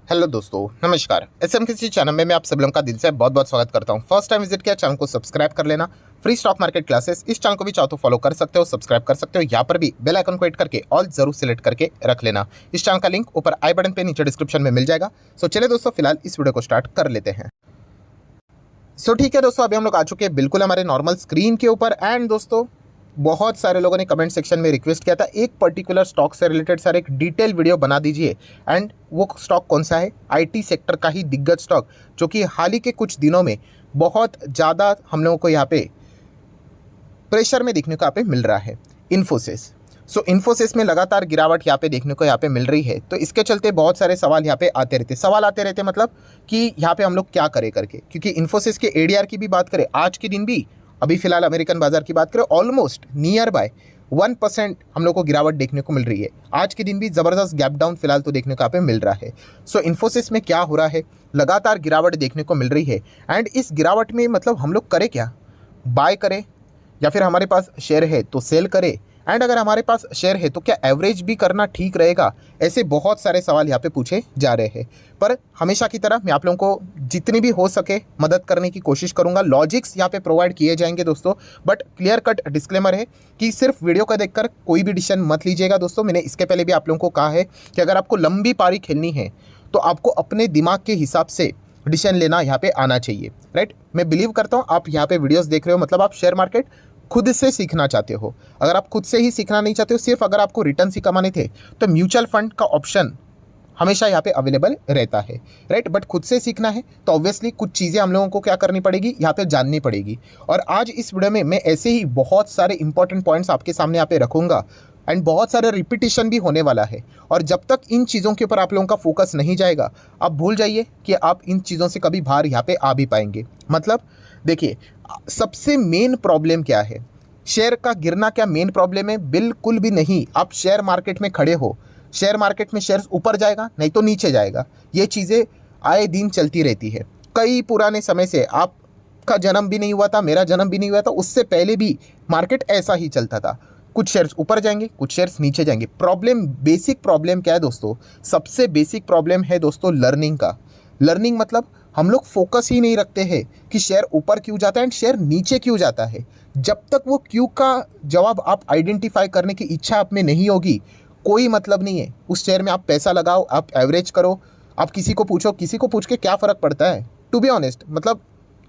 Hello दोस्तों, नमस्कार। SMKC channel में मैं आप सब लोगों का दिल से बहुत बहुत स्वागत करता हूं। फर्स्ट टाइम विजिट किया चैनल को सब्सक्राइब कर लेना। फ्री स्टॉक मार्केट क्लासेस इस चैनल को भी चाहो तो फॉलो कर सकते हो, सब्सक्राइब कर सकते हो। यहाँ पर भी बेल आइकन को हिट करके ऑल जरूर सिलेक्ट करके रख लेना। इस चैनल का लिंक ऊपर आई बटन पे नीचे डिस्क्रिप्शन में मिल जाएगा। सो चलिए दोस्तों, फिलहाल इस वीडियो को स्टार्ट कर लेते हैं। सो ठीक है दोस्तों, अभी हम लोग आ चुके हैं बिल्कुल हमारे नॉर्मल स्क्रीन के ऊपर। एंड दोस्तों, बहुत सारे लोगों ने कमेंट सेक्शन में रिक्वेस्ट किया था एक पर्टिकुलर स्टॉक से रिलेटेड सर एक डिटेल वीडियो बना दीजिए। एंड वो स्टॉक कौन सा है? आईटी सेक्टर का ही दिग्गज स्टॉक, जो कि हाल ही के कुछ दिनों में बहुत ज़्यादा हम लोगों को यहाँ पे प्रेशर में देखने को यहाँ पे मिल रहा है, इन्फोसिस। सो इन्फोसिस में लगातार गिरावट यहाँ पे देखने को यहाँ पे मिल रही है। तो इसके चलते बहुत सारे सवाल यहाँ पे आते रहते मतलब कि यहाँ पे हम लोग क्या करें करके। क्योंकि इन्फोसिस के एडीआर की भी बात करें, आज के दिन भी अभी फिलहाल अमेरिकन बाजार की बात करें, ऑलमोस्ट नियर बाय 1% हम लोग को गिरावट देखने को मिल रही है। आज के दिन भी ज़बरदस्त गैप डाउन फिलहाल तो देखने को यहाँ पे मिल रहा है। सो इन्फोसिस में क्या हो रहा है, लगातार गिरावट देखने को मिल रही है। एंड इस गिरावट में मतलब हम लोग करें क्या? बाय करें या फिर हमारे पास शेयर है तो सेल करें? एंड अगर हमारे पास शेयर है तो क्या एवरेज भी करना ठीक रहेगा? ऐसे बहुत सारे सवाल यहाँ पे पूछे जा रहे हैं। पर हमेशा की तरह मैं आप लोगों को जितनी भी हो सके मदद करने की कोशिश करूंगा। लॉजिक्स यहाँ पे प्रोवाइड किए जाएंगे दोस्तों, बट क्लियर कट डिस्क्लेमर है कि सिर्फ वीडियो को देखकर कोई भी डिसीजन मत लीजिएगा दोस्तों। मैंने इसके पहले भी आप लोगों को कहा है कि अगर आपको लंबी पारी खेलनी है तो आपको अपने दिमाग के हिसाब से डिसीजन लेना यहाँ पे आना चाहिए, राइट। मैं बिलीव करता हूँ आप यहाँ पे वीडियोस देख रहे हो मतलब आप शेयर मार्केट खुद से सीखना चाहते हो। अगर आप खुद से ही सीखना नहीं चाहते हो, सिर्फ अगर आपको रिटर्न ही कमाने थे, तो म्यूचुअल फंड का ऑप्शन हमेशा यहाँ पे अवेलेबल रहता है, राइट। बट खुद से सीखना है तो ऑब्वियसली कुछ चीज़ें हम लोगों को क्या करनी पड़ेगी, यहाँ पे जाननी पड़ेगी। और आज इस वीडियो में मैं ऐसे ही बहुत सारे इंपॉर्टेंट पॉइंट्स आपके सामने यहाँ पे रखूँगा। एंड बहुत सारे रिपीटिशन भी होने वाला है। और जब तक इन चीज़ों के ऊपर आप लोगों का फोकस नहीं जाएगा, आप भूल जाइए कि आप इन चीज़ों से कभी बाहर यहाँ पे आ भी पाएंगे। मतलब देखिए, सबसे मेन प्रॉब्लम क्या है? शेयर का गिरना क्या मेन प्रॉब्लम है? बिल्कुल भी नहीं। आप शेयर मार्केट में खड़े हो, शेयर मार्केट में शेयर ऊपर जाएगा नहीं तो नीचे जाएगा। ये चीज़ें आए दिन चलती रहती है। कई पुराने समय से, आपका जन्म भी नहीं हुआ था, मेरा जन्म भी नहीं हुआ था, उससे पहले भी मार्केट ऐसा ही चलता था। कुछ शेयर्स ऊपर जाएंगे, कुछ शेयर्स नीचे जाएंगे। प्रॉब्लम, बेसिक प्रॉब्लम क्या है दोस्तों? सबसे बेसिक प्रॉब्लम है दोस्तों लर्निंग का। लर्निंग मतलब हम लोग फोकस ही नहीं रखते हैं कि शेयर ऊपर क्यों जाता है एंड शेयर नीचे क्यों जाता है। जब तक वो क्यों का जवाब आप आइडेंटिफाई करने की इच्छा आप में नहीं होगी, कोई मतलब नहीं है। उस शेयर में आप पैसा लगाओ, आप एवरेज करो, आप किसी को पूछो, किसी को पूछ के क्या फ़र्क पड़ता है? टू बी ऑनेस्ट, मतलब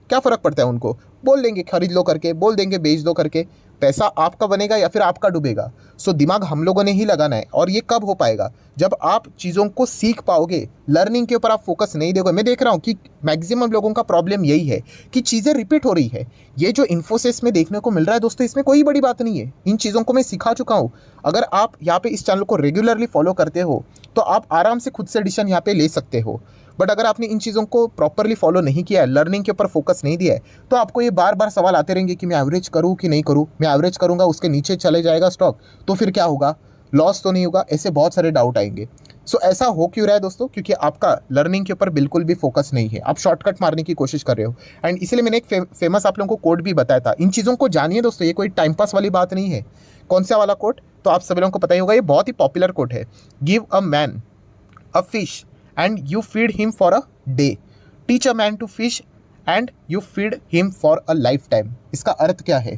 क्या फ़र्क पड़ता है? उनको बोल देंगे खरीद लो करके, बोल देंगे बेच दो करके। पैसा आपका बनेगा या फिर आपका डूबेगा। सो दिमाग हम लोगों ने ही लगाना है। और ये कब हो पाएगा? जब आप चीज़ों को सीख पाओगे। लर्निंग के ऊपर आप फोकस नहीं दोगे। मैं देख रहा हूँ कि मैक्सिमम लोगों का प्रॉब्लम यही है कि चीज़ें रिपीट हो रही है। ये जो इन्फोसिस में देखने को मिल रहा है दोस्तों, इसमें कोई बड़ी बात नहीं है। इन चीज़ों को मैं सिखा चुका हूँ। अगर आप यहाँ पे इस चैनल को रेगुलरली फॉलो करते हो तो आप आराम से खुद से डिसीजन यहाँ पे ले सकते हो। बट अगर आपने इन चीज़ों को प्रॉपरली फॉलो नहीं किया है, लर्निंग के ऊपर फोकस नहीं दिया है, तो आपको ये बार बार सवाल आते रहेंगे कि मैं एवरेज करूँ कि नहीं करूँ। मैं एवरेज करूँगा, उसके नीचे चले जाएगा स्टॉक, तो फिर क्या होगा? लॉस तो नहीं होगा? ऐसे बहुत सारे डाउट आएंगे। सो ऐसा हो क्यों रहा है दोस्तों? क्योंकि आपका लर्निंग के ऊपर बिल्कुल भी फोकस नहीं है। आप शॉर्टकट मारने की कोशिश कर रहे हो। एंड इसलिए मैंने एक फेमस आप लोगों को कोड भी बताया था। इन चीज़ों को जानिए दोस्तों, ये कोई टाइम पास वाली बात नहीं है। कौन सा वाला कोड? तो आप सभी लोगों को पता ही होगा, ये बहुत ही पॉपुलर कोड है। Give a man a fish and you feed him for a day, teach a man to fish and you feed him for a life time. इसका अर्थ क्या है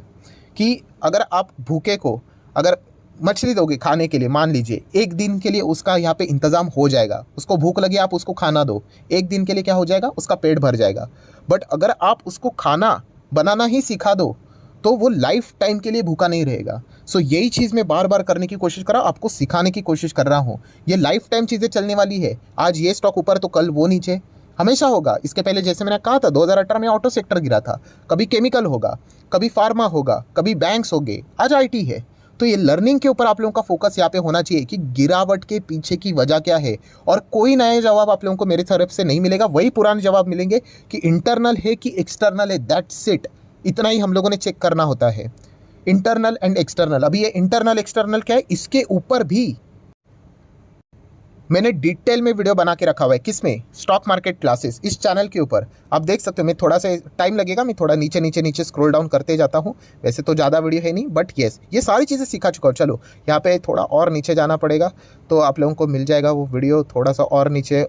कि अगर आप भूखे को अगर मछली दोगे खाने के लिए, मान लीजिए एक दिन के लिए उसका यहाँ पे इंतज़ाम हो जाएगा। उसको भूख लगी, आप उसको खाना दो, एक दिन के लिए क्या हो जाएगा? उसका पेट भर जाएगा। बट अगर आप उसको खाना बनाना ही सिखा दो तो वो लाइफ टाइम के लिए भूखा नहीं रहेगा। सो यही चीज़ मैं बार बार करने की कोशिश कर रहा हूँ, आपको सिखाने की कोशिश कर रहा हूँ। ये लाइफ टाइम चीज़ें चलने वाली है। आज ये स्टॉक ऊपर तो कल वो नीचे, हमेशा होगा। इसके पहले जैसे मैंने कहा था 2018 में ऑटो सेक्टर गिरा था, कभी केमिकल होगा, कभी फार्मा होगा, कभी बैंक्स होंगे, आज आईटी है। तो ये लर्निंग के ऊपर आप लोगों का फोकस यहाँ पे होना चाहिए कि गिरावट के पीछे की वजह क्या है। और कोई नया जवाब आप लोगों को मेरे तरफ से नहीं मिलेगा, वही पुराने जवाब मिलेंगे कि इंटरनल है कि एक्सटर्नल है, दैट्स इट। इतना ही हम लोगों ने चेक करना होता है, इंटरनल एंड एक्सटर्नल। अभी ये इंटरनल एक्सटर्नल क्या है, इसके ऊपर भी मैंने डिटेल में वीडियो बना के रखा हुआ है, किसमें, स्टॉक मार्केट क्लासेस, इस चैनल के ऊपर आप देख सकते हो। मैं थोड़ा सा टाइम लगेगा, मैं थोड़ा नीचे नीचे नीचे स्क्रॉल डाउन करते जाता हूँ। वैसे तो ज़्यादा वीडियो है नहीं, बट येस ये सारी चीज़ें सिखा चुका हूँ। चलो यहाँ पे थोड़ा और नीचे जाना पड़ेगा तो आप लोगों को मिल जाएगा वो वीडियो, थोड़ा सा और नीचे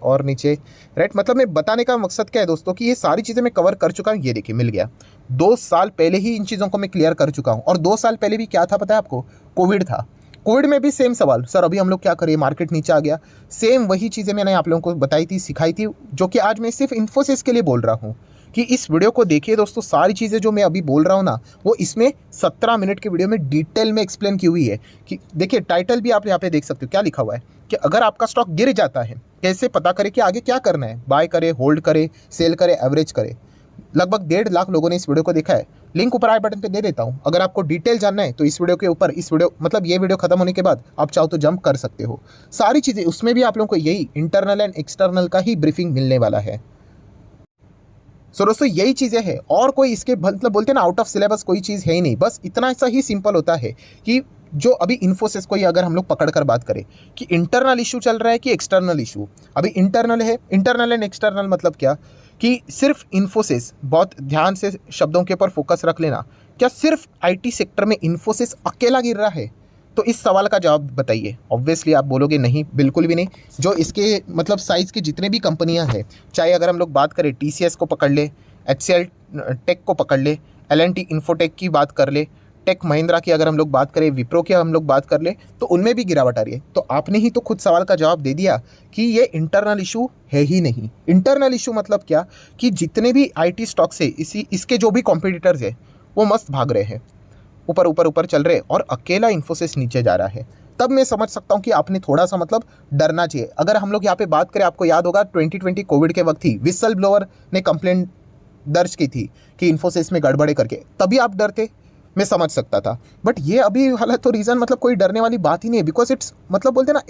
राइट। मतलब मैं बताने का मकसद क्या है दोस्तों कि ये सारी चीज़ें मैं कवर कर चुका हूँ। ये देखिए मिल गया, 2 साल पहले ही इन चीज़ों को मैं क्लियर कर चुका हूँ। और 2 साल पहले भी क्या था पता है आपको, कोविड था। कोविड में भी सेम सवाल, सर अभी हम लोग क्या करें, मार्केट नीचे आ गया। सेम वही चीज़ें मैंने आप लोगों को बताई थी, सिखाई थी, जो कि आज मैं सिर्फ इन्फोसिस के लिए बोल रहा हूँ कि इस वीडियो को देखिए दोस्तों। सारी चीज़ें जो मैं अभी बोल रहा हूँ ना, वो इसमें 17 मिनट की वीडियो में डिटेल में एक्सप्लेन की हुई है। कि देखिए टाइटल भी आप यहाँ पे देख सकते हो, क्या लिखा हुआ है कि अगर आपका स्टॉक गिर जाता है कैसे पता करें कि आगे क्या करना है, बाय करे, होल्ड करे, सेल करे, एवरेज करे। लगभग 1.5 लाख लोगों ने इस वीडियो को देखा है। लिंक ऊपर आई बटन पे दे देता हूँ। अगर आपको डिटेल जानना है तो इस वीडियो के ऊपर, इस वीडियो मतलब ये वीडियो खत्म होने के बाद आप चाहो तो जंप कर सकते हो। सारी चीज़ें उसमें भी आप लोगों को यही इंटरनल एंड एक्सटर्नल का ही ब्रीफिंग मिलने वाला है। सो दोस्तों यही चीज़ें हैं, और कोई इसके मतलब बोलते हैं ना आउट ऑफ सिलेबस कोई चीज़ है ही नहीं। बस इतना सा ही सिंपल होता है कि जो अभी इन्फोसिस को ही अगर हम लोग पकड़ कर बात करें कि इंटरनल इशू चल रहा है कि एक्सटर्नल इशू। अभी इंटरनल है, इंटरनल एंड एक्सटर्नल मतलब क्या कि सिर्फ इन्फोसिस, बहुत ध्यान से शब्दों के ऊपर फोकस रख लेना, क्या सिर्फ आईटी सेक्टर में इन्फोसिस अकेला गिर रहा है? तो इस सवाल का जवाब बताइए। ऑब्वियसली आप बोलोगे नहीं, बिल्कुल भी नहीं। जो इसके मतलब साइज़ की जितने भी कंपनियां हैं, चाहे अगर हम लोग बात करें टीसीएस को पकड़ ले, एचसीएल टेक को पकड़ ले, एलएनटी इन्फोटेक की बात कर ले, टेक महिंद्रा की अगर हम लोग बात करें, विप्रो की हम लोग बात कर ले, तो उनमें भी गिरावट आ रही है। तो आपने ही तो खुद सवाल का जवाब दे दिया कि ये इंटरनल इशू है ही नहीं। इंटरनल इशू मतलब क्या कि जितने भी आईटी स्टॉक्स है, इसके जो भी कॉम्पिटिटर्स है वो मस्त भाग रहे हैं, ऊपर ऊपर ऊपर चल रहे, और अकेला इन्फोसिस नीचे जा रहा है। तब मैं समझ सकता हूँ कि आपने थोड़ा सा मतलब डरना चाहिए। अगर हम लोग यहाँ पे बात करें, आपको याद होगा 2020 कोविड के वक्त ही विसल ब्लोअर ने कंप्लेंट दर्ज की थी कि इन्फोसिस में गड़बड़े करके, तभी आप डरते, मैं समझ सकता था। बट ये अभी हालात तो रीज़न मतलब कोई डरने वाली बात ही नहीं है, बिकॉज इट्स मतलब बोलते हैं ना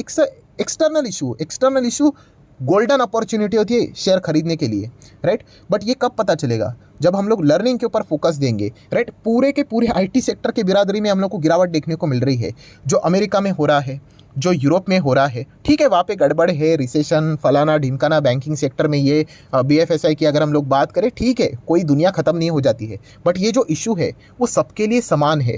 external issue. External issue golden opportunity होती है शेयर खरीदने के लिए, राइट। बट ये कब पता चलेगा, जब हम लोग लर्निंग के ऊपर फोकस देंगे, राइट। पूरे के पूरे आईटी सेक्टर के बिरादरी में हम लोग को गिरावट देखने को मिल रही है। जो अमेरिका में हो रहा है, जो यूरोप में हो रहा है, ठीक है वहाँ पे गड़बड़ है, रिसेशन फलाना ढिमकाना, बैंकिंग सेक्टर में ये बीएफएसआई की अगर हम लोग बात करें, ठीक है कोई दुनिया ख़त्म नहीं हो जाती है। बट ये जो इशू है वो सबके लिए समान है।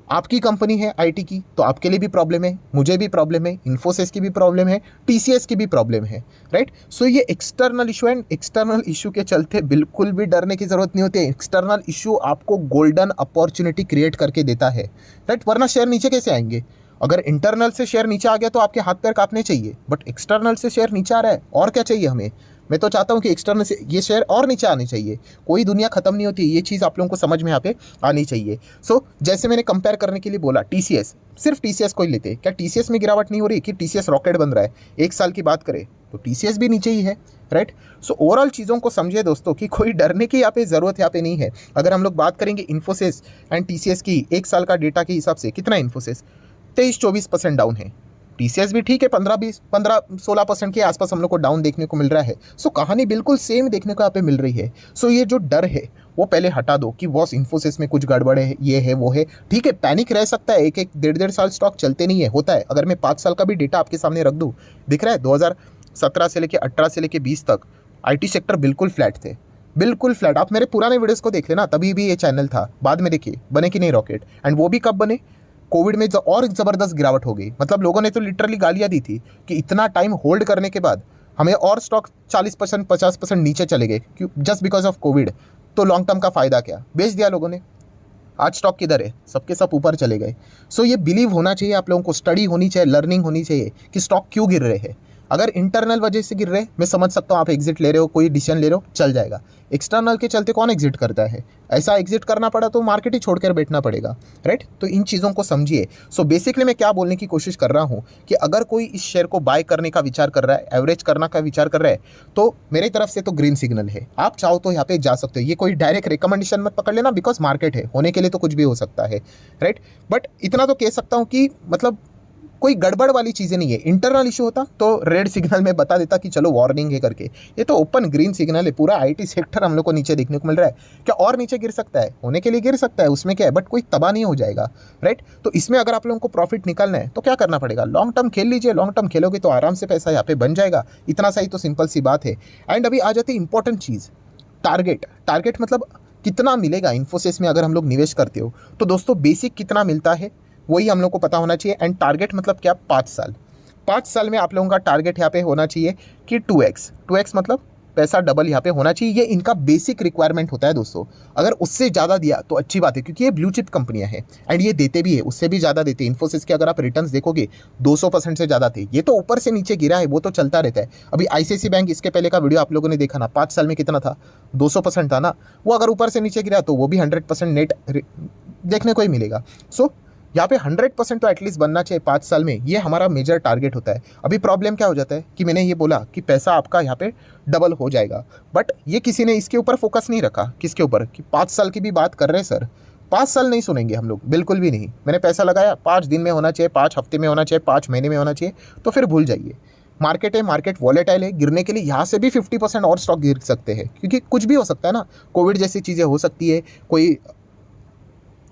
आपकी कंपनी है आईटी की तो आपके लिए भी प्रॉब्लम है, मुझे भी प्रॉब्लम है, इन्फोसिस की भी प्रॉब्लम है, टीसीएस की भी प्रॉब्लम है, राइट। सो ये external issue and external issue के चलते बिल्कुल भी डरने की ज़रूरत नहीं होती है। एक्सटर्नल इशू आपको गोल्डन अपॉर्चुनिटी क्रिएट करके देता है, राइट। वरना शेयर नीचे कैसे आएंगे? अगर इंटरनल से शेयर नीचे आ गया तो आपके हाथ पैर कांपने चाहिए, बट एक्सटर्नल से शेयर नीचे आ रहा है, और क्या चाहिए हमें? मैं तो चाहता हूँ कि एक्सटर्नल से ये शेयर और नीचे आने चाहिए। कोई दुनिया खत्म नहीं होती, ये चीज़ आप लोगों को समझ में यहाँ पे आनी चाहिए। सो जैसे मैंने कंपेयर करने के लिए बोला, टीसीएस, सिर्फ टीसीएस को ही लेते, क्या टीसीएस में गिरावट नहीं हो रही कि टीसीएस रॉकेट बन रहा है? 1 साल की बात करें तो टीसीएस भी नीचे ही है, राइट। सो ओवरऑल चीज़ों को समझिए दोस्तों कि कोई डरने की यहाँ पे ज़रूरत यहाँ पे नहीं है। अगर हम लोग बात करेंगे इन्फोसिस एंड टीसीएस की 1 साल का डेटा के हिसाब से, कितना इन्फोसिस 23-24% डाउन है। टीसीएस भी ठीक है 15-16% के आसपास हम लोग को डाउन देखने को मिल रहा है। सो कहानी बिल्कुल सेम देखने को यहाँ पे मिल रही है। सो ये जो डर है वो पहले हटा दो कि बॉस इन्फोसिस में कुछ गड़बड़ है, ये है वो है, ठीक है पैनिक रह सकता है, 1-1, 1.5 साल स्टॉक चलते नहीं है, होता है। अगर मैं 5 साल का भी डेटा आपके सामने रख दूँ, दिख रहा है 2017 से लेकर 18 से लेकर 20 तक आईटी सेक्टर बिल्कुल फ्लैट थे, बिल्कुल फ्लैट। आप मेरे पुराने वीडियोस को देख लेना, तभी भी ये चैनल था। बाद में देखिए बने कि नहीं रॉकेट, एंड वो भी कब बने? कोविड में और ज़बरदस्त गिरावट हो गई। मतलब लोगों ने तो लिटरली गालियाँ दी थी कि इतना टाइम होल्ड करने के बाद हमें और स्टॉक 40% 50% नीचे चले गए, क्यों? Just because of Covid. तो लॉन्ग टर्म का फ़ायदा क्या? बेच दिया लोगों ने। आज स्टॉक किधर है? सबके सब ऊपर चले गए। सो ये बिलीव होना चाहिए आप लोगों को, स्टडी होनी चाहिए, लर्निंग होनी चाहिए कि स्टॉक क्यों गिर रहे हैं। अगर इंटरनल वजह से गिर रहे, मैं समझ सकता हूँ आप एग्जिट ले रहे हो, कोई डिसीजन ले रहे हो, चल जाएगा। एक्सटर्नल के चलते कौन एग्जिट करता है? ऐसा एग्जिट करना पड़ा तो मार्केट ही छोड़कर बैठना पड़ेगा, राइट। तो इन चीज़ों को समझिए। सो बेसिकली मैं क्या बोलने की कोशिश कर रहा हूँ कि अगर कोई इस शेयर को बाय करने का विचार कर रहा है, एवरेज करना का विचार कर रहा है, तो मेरी तरफ से तो ग्रीन सिग्नल है। आप चाहो तो यहाँ पे जा सकते हो। ये कोई डायरेक्ट रिकमेंडेशन मत पकड़ लेना, बिकॉज मार्केट है, होने के लिए तो कुछ भी हो सकता है, राइट। बट इतना तो कह सकता हूँ कि मतलब कोई गड़बड़ वाली चीज़ें नहीं है। इंटरनल इशू होता तो रेड सिग्नल में बता देता कि चलो वार्निंग है करके, ये तो ओपन ग्रीन सिग्नल है। पूरा आईटी सेक्टर हम लोग को नीचे देखने को मिल रहा है। क्या और नीचे गिर सकता है? होने के लिए गिर सकता है, उसमें क्या है, बट कोई तबाह नहीं हो जाएगा, राइट। तो इसमें अगर आप लोगों को प्रॉफिट निकालना है तो क्या करना पड़ेगा? लॉन्ग टर्म खेल लीजिए। लॉन्ग टर्म खेलोगे तो आराम से पैसा यहाँ पे बन जाएगा। इतना सही तो सिंपल सी बात है। एंड अभी आ जाती है इंपॉर्टेंट चीज़, टारगेट। टारगेट मतलब कितना मिलेगा इन्फोसिस में अगर हम लोग निवेश करते हो तो दोस्तों बेसिक कितना मिलता है वही हम लोग को पता होना चाहिए। एंड टारगेट मतलब क्या? 5 साल। 5 साल में आप लोगों का टारगेट यहाँ पे होना चाहिए कि 2x मतलब पैसा डबल यहाँ पे होना चाहिए। ये इनका बेसिक रिक्वायरमेंट होता है दोस्तों। अगर उससे ज़्यादा दिया तो अच्छी बात है, क्योंकि ये ब्लू चिप कंपनियां हैं एंड ये देते भी है, उससे भी ज़्यादा देते हैं। इन्फोसिस के अगर आप रिटर्न्स देखोगे 200% से ज़्यादा थे। ये तो ऊपर से नीचे गिरा है, वो तो चलता रहता है। अभी आईसीआईसीआई बैंक, इसके पहले का वीडियो आप लोगों ने देखा ना, 5 साल में कितना था? 200% था ना। वो अगर ऊपर से नीचे गिरा तो वो भी 100% नेट देखने को ही मिलेगा। सो यहाँ पे 100% तो एटलीस्ट बनना चाहिए 5 साल में। ये हमारा मेजर टारगेट होता है। अभी प्रॉब्लम क्या हो जाता है कि मैंने ये बोला कि पैसा आपका यहाँ पे डबल हो जाएगा, बट ये किसी ने इसके ऊपर फोकस नहीं रखा। किसके ऊपर? कि 5 साल की भी बात कर रहे हैं सर। 5 साल नहीं सुनेंगे हम लोग, बिल्कुल भी नहीं। मैंने पैसा लगाया, 5 दिन में होना चाहिए, 5 हफ्ते में होना चाहिए, 5 महीने में होना चाहिए, तो फिर भूल जाइए। मार्केट है, मार्केट वॉलेटाइल है, गिरने के लिए यहाँ से भी 50% और स्टॉक गिर सकते हैं, क्योंकि कुछ भी हो सकता है ना। कोविड जैसी चीज़ें हो सकती है, कोई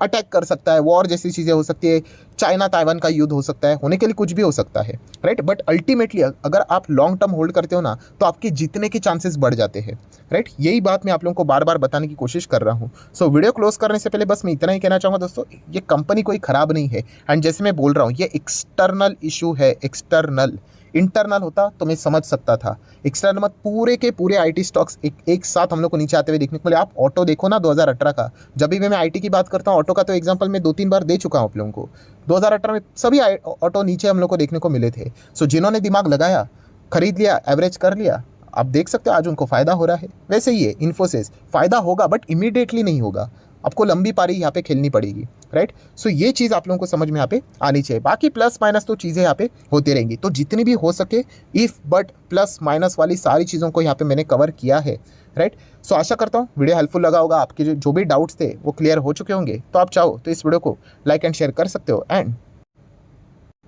अटैक कर सकता है, वॉर जैसी चीज़ें हो सकती है, चाइना ताइवान का युद्ध हो सकता है, होने के लिए कुछ भी हो सकता है, राइट। बट अल्टीमेटली अगर आप लॉन्ग टर्म होल्ड करते हो ना तो आपके जीतने के चांसेस बढ़ जाते हैं, राइट। यही बात मैं आप लोगों को बार बार बताने की कोशिश कर रहा हूँ। सो वीडियो क्लोज करने से पहले बस मैं इतना ही कहना चाहूँगा दोस्तों, ये कंपनी कोई ख़राब नहीं है। एंड जैसे मैं बोल रहा हूँ, ये एक्सटर्नल इशू है, एक्सटर्नल। इंटरनल होता तो मैं समझ सकता था। एक्सटर्नल मत, पूरे के पूरे आईटी स्टॉक्स एक साथ हम लोग को नीचे आते हुए देखने को मिले। आप ऑटो देखो ना 2018 का। जब भी मैं आईटी की बात करता हूँ, ऑटो का तो एग्जांपल मैं 2-3 बार दे चुका हूँ आप लोगों को। 2018 में सभी ऑटो नीचे हम लोग को देखने को मिले थे। सो जिन्होंने दिमाग लगाया, खरीद लिया, एवरेज कर लिया, आप देख सकते हो आज उनको फ़ायदा हो रहा है। वैसे ही है इन्फोसिस, फ़ायदा होगा बट इमीडिएटली नहीं होगा, आपको लंबी पारी यहाँ पे खेलनी पड़ेगी, राइट। सो ये चीज़ आप लोगों को समझ में यहाँ पे आनी चाहिए। बाकी प्लस माइनस तो चीज़ें यहाँ पे होती रहेंगी, तो जितनी भी हो सके इफ़ बट प्लस माइनस वाली सारी चीज़ों को यहाँ पे मैंने कवर किया है, राइट। सो आशा करता हूँ वीडियो हेल्पफुल लगा होगा। आपके जो भी डाउट्स थे वो क्लियर हो चुके होंगे। तो आप चाहो तो इस वीडियो को लाइक एंड शेयर कर सकते हो।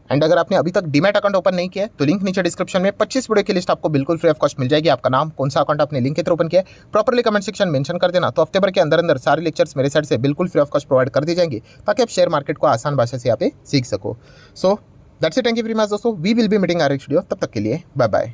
एंड अगर आपने अभी तक डीमैट अकाउंट ओपन नहीं किया है तो लिंक नीचे डिस्क्रिप्शन में 25 वीडियो की लिस्ट आपको बिल्कुल फ्री ऑफ कॉस्ट मिल जाएगी। आपका नाम, कौन सा अकाउंट आपने लिंक के थ्रू ओपन किया है, प्रॉपर्ली कमेंट सेक्शन मेंशन कर देना, तो हफ्ते भर के अंदर अंदर सारे लेक्चर्स मेरे साइड से बिल्कुल फ्री ऑफ कॉस्ट प्रोवाइड कर दी जाएंगे, ताकि आप शेयर मार्केट को आसान भाषा से यहाँ पे सीख सको। So that's it, thank you very much दोस्तों। We will be meeting our next video. तब तक के लिए बाय बाय।